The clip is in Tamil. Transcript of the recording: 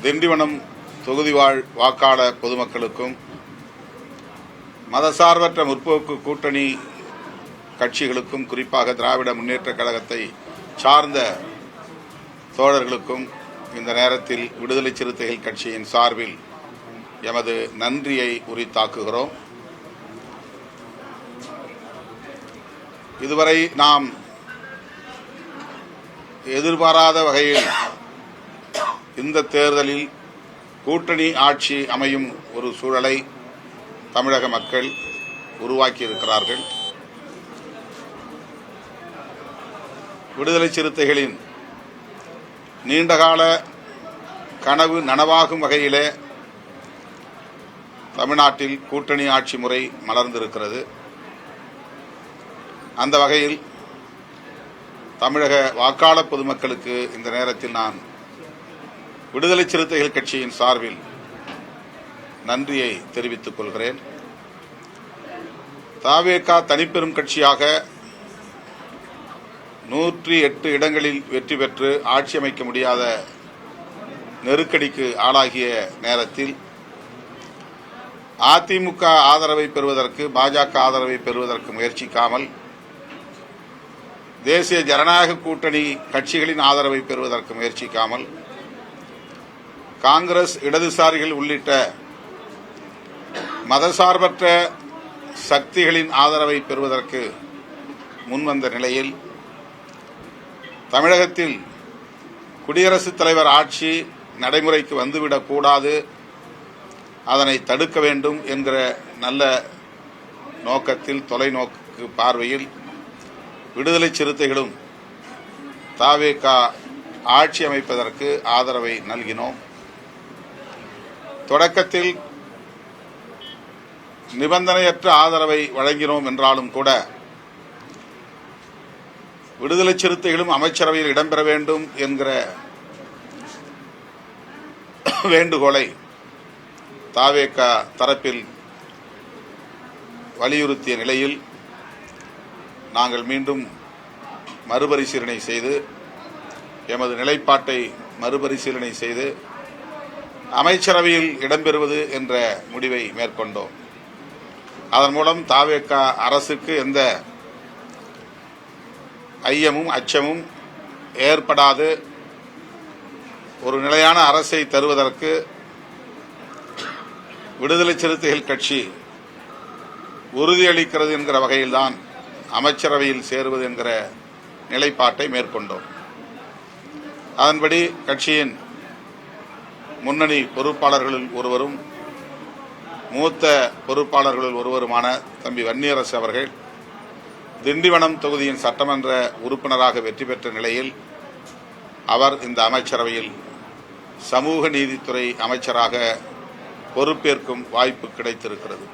திண்டிவனம் தொகுதி வாழ் வாக்காளர் பொதுமக்களுக்கும் மதசார்பற்ற முற்போக்கு கூட்டணி கட்சிகளுக்கும் குறிப்பாக திராவிட முன்னேற்றக் கழகத்தை சார்ந்த தோழர்களுக்கும் இந்த நேரத்தில் விடுதலை சிறுத்தைகள் கட்சியின் சார்பில் எமது நன்றியை உரித்தாக்குகிறோம். இதுவரை நாம் எதிர்பாராத வகையில் இந்த தேர்தலில் கூட்டணி ஆட்சி அமையும் ஒரு சூழலை தமிழக மக்கள் உருவாக்கியிருக்கிறார்கள். விடுதலை சிறுத்தைகளின் நீண்டகால கனவு நனவாகும் வகையிலே தமிழ்நாட்டில் கூட்டணி ஆட்சி முறை மலர்ந்திருக்கிறது. அந்த வகையில் தமிழக வாக்காளர் பொதுமக்களுக்கு இந்த நேரத்தில் நான் விடுதலை சிறுத்தைகள் கட்சியின் சார்பில் நன்றியை தெரிவித்துக் கொள்கிறேன். தவேக தனிப்பெரும் கட்சியாக 108 இடங்களில் வெற்றி பெற்று ஆட்சி அமைக்க முடியாத நெருக்கடிக்கு ஆளாகிய நேரத்தில் அதிமுக ஆதரவை பெறுவதற்கு, பாஜக ஆதரவை பெறுவதற்கு முயற்சிக்காமல் தேசிய ஜனநாயக கூட்டணி கட்சிகளின் ஆதரவை பெறுவதற்கு முயற்சிக்காமல் காங்கிரஸ், இடதுசாரிகள் உள்ளிட்ட மதசார்பற்ற சக்திகளின் ஆதரவை பெறுவதற்கு முன்வந்த நிலையில் தமிழகத்தில் குடியரசுத் தலைவர் ஆட்சி நடைமுறைக்கு வந்துவிடக்கூடாது, அதனை தடுக்க வேண்டும் என்கிற நல்ல நோக்கத்தில், தொலைநோக்கு பார்வையில் விடுதலை சிறுத்தைகளும் தவேக ஆட்சி அமைப்பதற்கு ஆதரவை நல்கினோம். தொடக்கத்தில் நிபந்தனையற்ற ஆதரவை வழங்கினோம் என்றாலும் கூட விடுதலை சிறுத்தைகளும் அமைச்சரவையில் இடம்பெற வேண்டும் என்கிற வேண்டுகோளை தவேக தரப்பில் வலியுறுத்திய நிலையில் நாங்கள் மீண்டும் மறுபரிசீலனை செய்து, எமது நிலைப்பாட்டை மறுபரிசீலனை செய்து அமைச்சரவையில் இடம்பெறுவது என்ற முடிவை மேற்கொண்டோம். அதன் மூலம் தவேக அரசுக்கு எந்த ஐயமும் அச்சமும் ஏற்படாது, ஒரு நிலையான அரசை தருவதற்கு விடுதலை சிறுத்தைகள் கட்சி உறுதியளிக்கிறது என்கிற வகையில்தான் அமைச்சரவையில் சேருவது என்கிற நிலைப்பாட்டை மேற்கொண்டோம். அதன்படி கட்சியின் முன்னணி பொறுப்பாளர்களில் ஒருவரும் மூத்த பொறுப்பாளர்களில் ஒருவருமான தம்பி வன்னியரசு அவர்கள் திண்டிவனம் தொகுதியின் சட்டமன்ற உறுப்பினராக வெற்றி பெற்ற நிலையில் அவர் இந்த அமைச்சரவையில் சமூக நீதித்துறை அமைச்சராக பொறுப்பேற்கும் வாய்ப்பு கிடைத்திருக்கிறது.